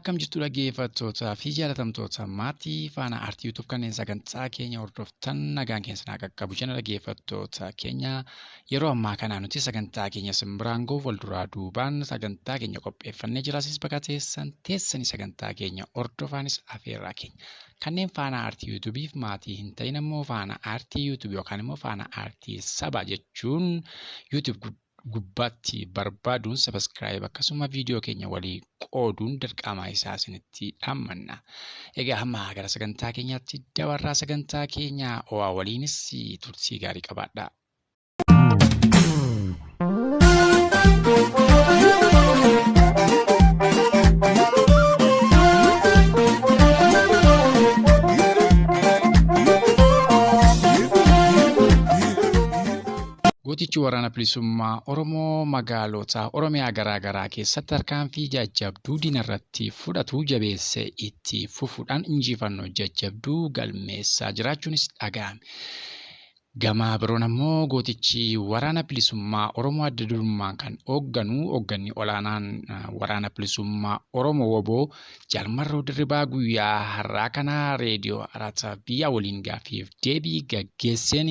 Akkam jirtu dhaggeeffattootaa fi jaalatamtoota maatii faana aartii YouTube kanneen sagantaa keenya hordoftan nagaan keenya qaqqabu jenna dhaggeeffattoota keenya yeroo ammaa kana nuti sagantaa keenya simbiraan ga'uuf wal duraa duubaan sagantaa keenya qopheeffannee jiraasis bakka teessanii sagantaa keenya hordofaanis afeerraa keenya kanneen faana aartii YouTubeif maatii hin ta'in immoo faana aartii YouTube yookaan immoo faana aartii saba jechuun YouTube gubbaatti barbaaduun subscribe akkasuma viidiyoo keenya walii qooduun dirqama isaa isinitti dhammanna. Egaa hamma gara sagantaa keenyaatti dabarraa sagantaa keenya waa waliinis turtii gaarii qabaadha. Gootichi waraana bilisummaa Oromoo magaalota Oromiyaa garaa garaa keessatti tarkaanfii jajjabduu diinarratti fudhatu jabeesse itti fufuudhaan injifannoo jajjabduu galmeessaa jiraachuunis dhaga'ame. Gama biroon ammoo gootichi waraana bilisummaa Oromoo adda durummaan kan hoogganni olaanaan waraana bilisummaa Oromoo WBO Jaal Marroo Dirribaa guyyaa har'aa kana reediyoo Araataa biyya waliin gaaffiif deebii gaggeesseen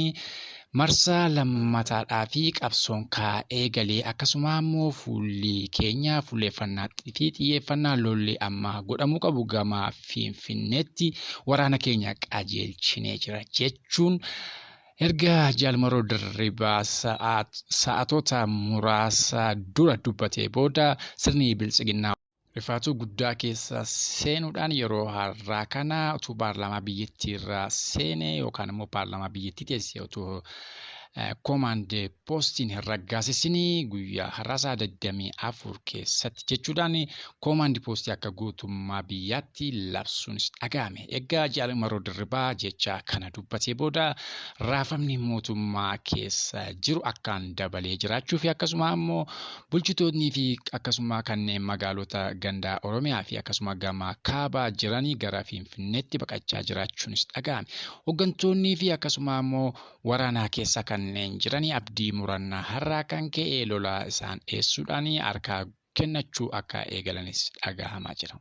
marsaa lamataadhaa fi qabsoon kaa'ee galee akkasuma ammoo fuulli keenya fuulleeffannaa fi xiyyeeffannaa lolli amma godhamuu qabu gama finfinneetti waraana keenya qajeelchinee jira jechuun erga Jaal Marroo Dirribaa sa'aatota muraasa dura dubbatee booda sirni bilxiginna rifaatuu guddaa keessa seenuudhaan yeroo har'aa kana utuu paarlaamaa biyyattii irraa seene yookaan immoo paarlaamaa biyyattii teessee utuu komaandee poostiin hin raggaasisini guyyaa har'aa sa'a 24 keessatti jechuudhaan komaandii poostii akka guutummaa biyyaatti labsuunis dhaga'ame. Egaa Jaal Marroo Dirribaa jecha kana dubbatee booda raafamni mootummaa keessa jiru akkaan dabalee jiraachuu fi akkasuma ammoo bulchitoonnii fi akkasuma kanneen magaalota gandaa Oromiyaa fi akkasuma gama kaabaa jiranii gara finfinneetti baqachaa jiraachuunis dhaga'ame. Hooggantoonnii fi akkasuma ammoo waraanaa keessa kanneen jiranii abdii murannaa har'aa kan ka'e lola isaan dheessuudhaan harkaa kennachuu akka eegalanis dhagahamaa jira.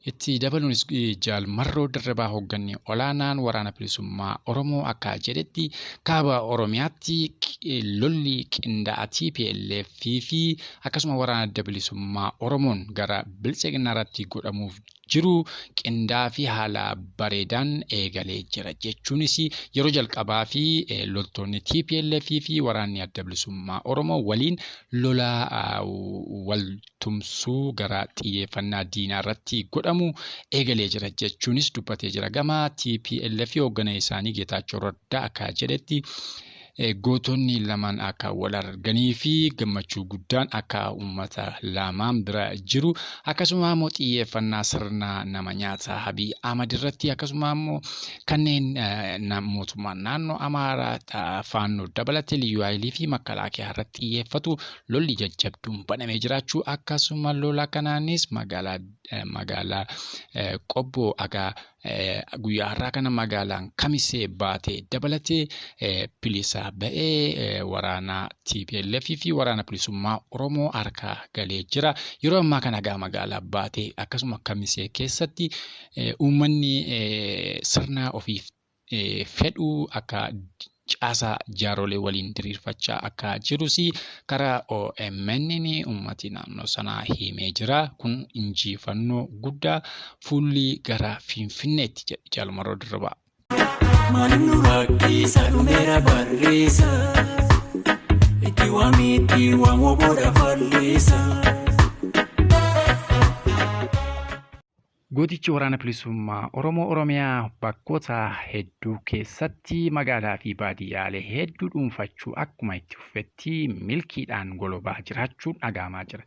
Itti dabaluunis Jaal Marroo Dirribaa hoogganni olaanaan waraana bilisummaa Oromoo akka jedhetti kaaba Oromiyaatti lolli qindaa'aa TPLF fi akkasuma waraana adda bilisummaa Oromoon gara bilxiginna irratti godhamuuf jiru qindaa'aa fi haala bareedaan eegalee jira jechuunis yeroo jalqabaa fi loltoonni TPLF fi waraanni adda bilisummaa Oromoo waliin lola waltumsuu gara xiyyeeffannaa diinaa irratti godhamu eegalee jira jechuunis dubbatee jira. Gama TPLF hoogganaa isaanii Geetaachoo Raddaa akka jedhetti gootonni lamaan akka wal arganii fi gammachuu guddaan akka uummata lamaan bira jiru akkasuma ammoo xiyyeeffannaa sirna nama nyaataa Abiy Ahmad irratti akkasuma ammoo kanneen mootummaan naannoo Amaaraa faannoo dabalatee liyyuu haayilii fi makalaakiyaa irratti xiyyeeffatu lolli jajjabduun banamee jiraachuu akkasuma lola kanaanis magaalaa Qobboo akka guyyaa har'aa kana magaalaan Kamisee baatee dabalatee bilisa ba'ee waraana TPLF fi waraana bilisummaa Oromoo harkaa galee jira. Yeroo ammaa kana gaa magaalaa baatee akkasuma Kamisee keessatti uummanni sirna ofiif fedhuu akka caasaa jaarolee waliin diriirfachaa akka jirus karaa OMN uummati naannoo sanaa himee jira. Kun injifannoo guddaa fuulli gara finfinneetti jedhe Jaal Marroo Dirribaa. Maalinu rakkisaa dhumeera barreessa itti waamiitti waamoo booda falleessa. Gootichi waraana bilisummaa Oromoo Oromiyaa bakkoota hedduu keessatti magaalaa fi baadiyyaalee hedduu dhuunfachuu akkuma itti fufetti milkiidhaan golobaa jiraachuun dhagahamaa jira.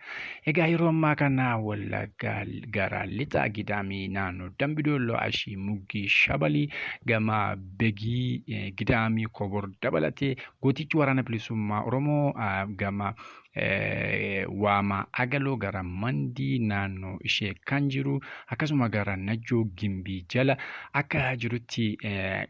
Egaa yeroo ammaa kana Wallaggaa gara lixa Gidaamii naannoo Dambidolloo Ashii Muggii Shabalii gama Begii Gidaamii Kobor dabalatee gootichi waraana bilisummaa Oromoo gama waama agaloo gara mandii naannoo ishee kan jiru akkasuma gara najjoo gimbii jala akka jirutti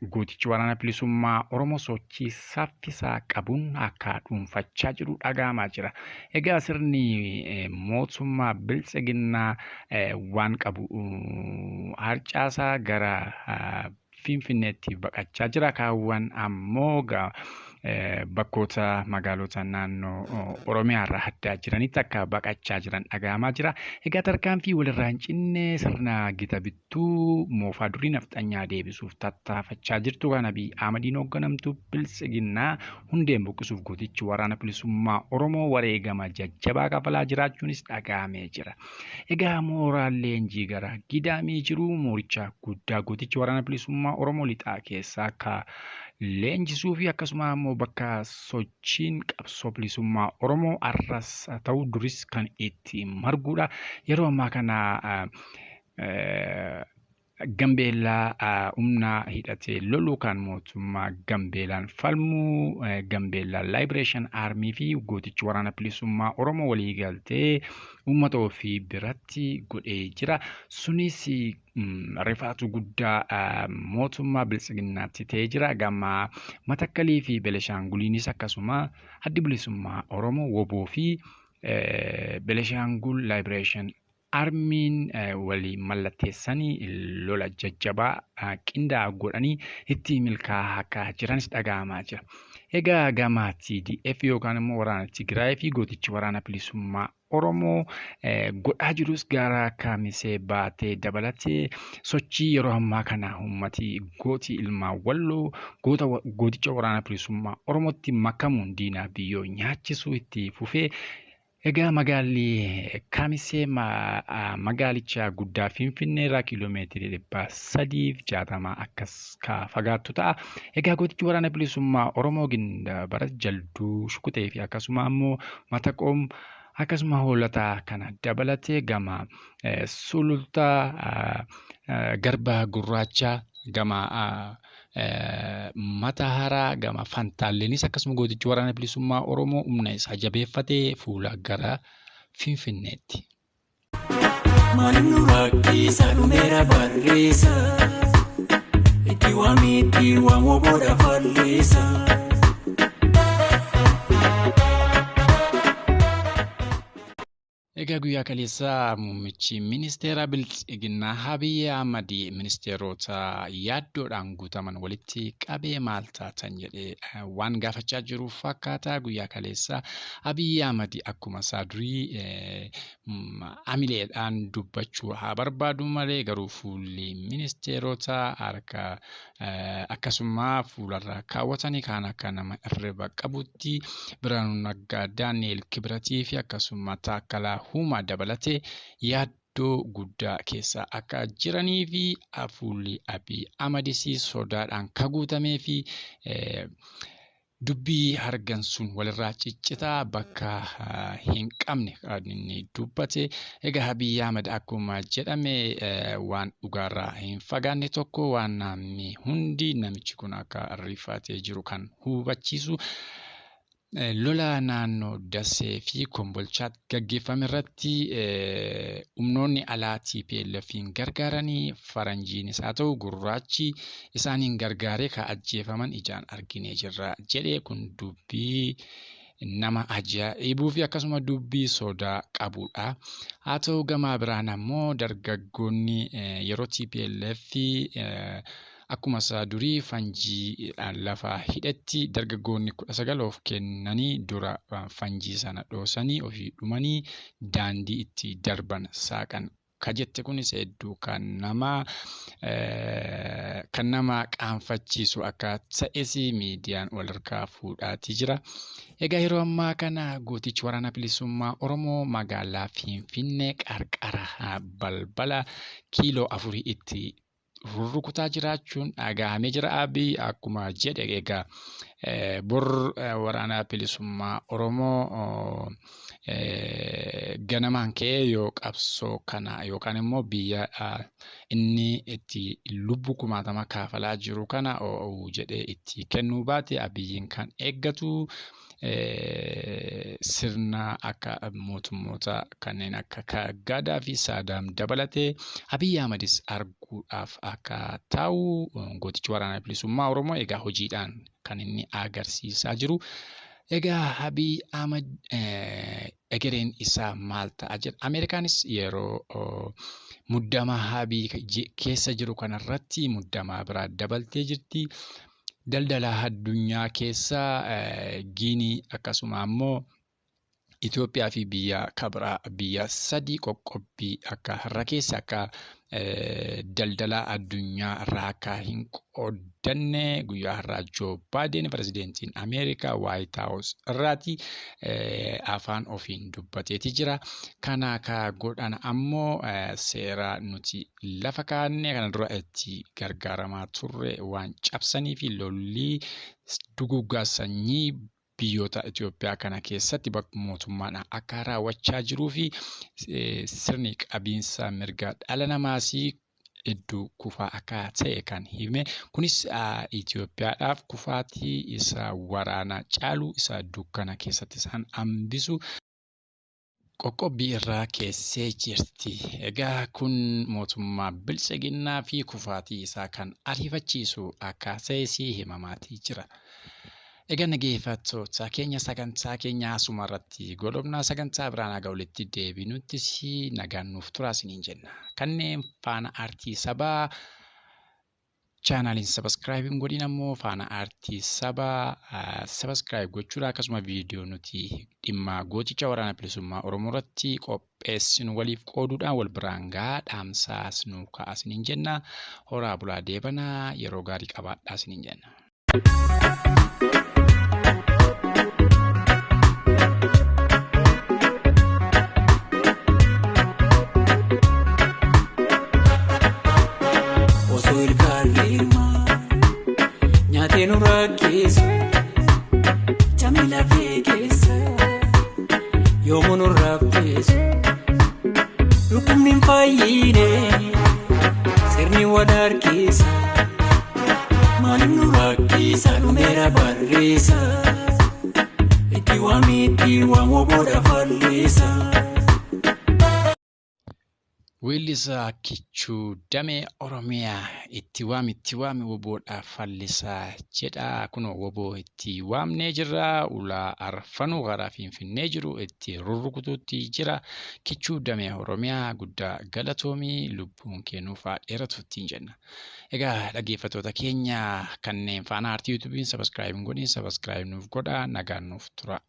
gootichi waraana bilisummaa Oromoo sochii saffisaa qabuun akka dhuunfachaa jiru dhagahamaa jira. Egaa sirni mootummaa bilxiginnaa waan qabu harcaasaa gara finfinneetti baqachaa jira. Kaawwan ammoo bakkoota magaalota naannoo Oromiyaa irraa addaa jiranitti akka baqachaa jiran dhagahamaa jira. Egaa tarkaanfii walirraa hin cinne sirna gita bittuu moofaa durii nafxanyaa deebisuuf tattaafachaa jirtu kan Abiy Ahmediin hoogganamtu bilxiginnaa hundeen buqqisuuf gootichi waraana bilisummaa Oromoo wareegama jajjabaa kafalaa jiraachuunis dhagahamee jira. Egaa mooraan leenjii gara gidaamii jiru mooricha guddaa gootichi waraana bilisummaa Oromoo lixaa keessaa akka leenjisuu fi akkasuma immoo bakka sochiin qabsoo bilisummaa Oromoo har'as ta'u duris kan itti marguudha. Yeroo ammaa kana Gambeellaa humna hidhatee loluu kan mootummaa Gambeellaan falmuu Gambeellaa Liberation Army fi gootichi waraana bilisummaa Oromoo walii galtee uummata ofii biratti godhee jira. Sunis rifaatu guddaa mootummaa bilxiginnaatti ta'ee jira. Gama Matakkalii fi Benishaanguliinis akkasuma addi bilisummaa Oromoo WBO fi Benishaangul Liberation Armiin walii mallatteessanii lola jajjabaa qindaa'aa godhanii itti milkaa'aa akka jiranis dhagahamaa jira. Egaa gama TDF yookaan immoo waraana Tigraay fi gootichi waraana bilisummaa Oromoo godhaa jirus gara Kamisee baatee dabalatee sochii yeroo ammaa kana uummati gooti ilmaan walloo gooticha waraana bilisummaa Oromootti makamuun diinaa biyyoo nyaachisuu itti fufee. Egaa magaalli Kamisee magaalicha guddaa Finfinnee irraa kiiloomeetirii 360 akkas ka fagaattu ta'a. Egaa gootichi waraana bilisummaa Oromoo ginda bara jalduu shukutee fi akkasuma ammoo mataqoom akkasuma hoolataa kana dabalatee gama sulultaa garba gurraacha gama mata haraa gama fantaallenis akkasuma gootichi waraana bilisummaa Oromoo humna isaa jabeeffatee fuula gara Finfinneetti. Egaa guyyaa kaleessaa muummichi ministeera bilxiginnaa Abiy Ahmed ministeerota yaaddoodhaan guutaman walitti qabee maal taatan jedhee waan gaafachaa jiru fakkaata. Guyyaa kaleessaa Abiy Ahmed akkuma isaa durii amileedhaan dubbachuu haa barbaadu malee garuu fuulli ministeerota harka akkasuma fuularra kaawwatanii kan akka nama irriba qabutti Biraanuu Naggaa, Daani'eel Kibratii fi akkasuma Taakkalaa Humaa dabalatee yaaddoo guddaa keessa akka jiranii fi fuulli Abiy Ahmed sodaadhaan kaguutamee fi dubbii hargansuun walirraa ciccitaa bakka hin qabne inni dubbate. Egaa Abiy Ahmed akkuma jedhame waan dhugaarraa hin fagaanne tokko waan namni hundi namichi kun akka rifatee jiru kan hubachiisu. Lola naannoo Dasee fi Kombolchaatti gaggeeffame irratti humnoonni alaa TPLF'n gargaaranii faranjiinis haa ta'u gurraachi isaaniin gargaaree ka ajjeefaman ijaan arginee jirra jedhee kun dubbii nama ajaa'ibuu fi akkasuma dubbii sodaa qabudha. Haa ta'u gama biraan ammoo dargaggoonni yeroo TPLF akkuma isaa durii fanjii lafa hidhetti dargaggoonni 19 of kennanii dura fanjii sana dhoosanii ofii dhumanii daandii itti darban saaqan. Kajette kunis hedduu kan nama qaanfachiisu akka ta'es miidiyaan walirraa fuudhaatii jira. Egaa yeroo ammaa kana gootichi waraana bilisummaa Oromoo magaalaa Finfinnee qarqara balbala kiiloo 4 itti rukutaa jiraachuun dhagahamee jira. Abiy akkuma jedhe egaa bor waraana bilisummaa Oromoo ganamaan ka'ee yoo qabsoo kana yookaan immoo biyya inni itti lubbu 60 kaafalaa jiru kana jedhee itti kennuu baate Abiyyiin kan eeggatu sirna akka mootummoota kanneen akka Gadaa fi Saadaam dabalatee Abiy Ahmedis arguudhaaf akka ta'u gootichi waraana bilisummaa Oromoo egaa hojiidhaan kan inni agarsiisaa jiru. Egaa Abiy Ahmed egereen isaa maal ta'a jedha. Ameerikaanis yeroo muddama Abiy keessa jiru kanarratti muddama biraa dabaltee jirti. Daldala addunyaa keessa Giinii akkasuma ammoo Itoophiyaa fi biyya kabraa biyya sadii qoqqobbii akka har'a keessa akka daldala addunyaa irraa akka hin qoodanne guyyaa har'aa Joo Baayiden pirezidentiin Ameerikaa Waayit Haawus irraati afaan ofiin dubbateeti jira. Kana akka godhan ammoo seera nuti lafa kaa'anne kana dura itti gargaaramaa turre waan cabsanii fi lolli duguuggaa sanyii biyyoota Itoophiyaa kana keessatti bakka mootummaan akka raawwachaa jiruu fi sirni qabiinsa mirga dhala namaas iddoo kufaa akka ta'e kan hime. Kunis Itoophiyaadhaaf kufaatii isa waraana caalu isa dukkana keessatti isaan hambisu qoqqobbii irraa keessee jirti. Egaa kun mootummaa bilxiginnaa fi kufaatii isaa kan ariifachiisu akka ta'e himamaatii jira. Egaa nageeffattoota keenya sagantaa keenya asuma irratti godhomnaa sagantaa biraan haga walitti deebinuttis nagaan nuuf turaa isiniin jenna. Kanneen faana aartii sabaa chaanaaliin sabiskiraayibiin godhin ammoo faana aartii sabaa sabiskiraayib gochuudha. Akkasuma viidiyoo nuti dhimma gooticha waraana bilisummaa Oromoo irratti qopheessinu waliif qooduudhaan wal biraan gahaa dhaamsaas nu ka'aa isiniin jenna. Horaa bulaa deebanaa yeroo gaarii qabaadhaa isiniin jenna. Jamila Vegas, yomun urrabes, lukumnin fayine, serni wadarkis, malin nurakisa, numera barrisa, itiwamo boda fallisa. Weellisaa Kichuu Damee Oromiyaa itti waami woboodhaaf fallisaa jedha. Kunoo woboo itti waamnee jirra. Ulaa arfanuu gara finfinnee jiru itti rurrukutuutti jira. Kichuu Damee Oromiyaa guddaa galatoomii lubbuun kennuuf dheeratuutti jenna. Egaa dhaggeeffattoota keenya kanneen faana aartii yuutuubiin sabiskiraayibiin godhin sabiskiraayib nuuf godha nagaan nuuf tura.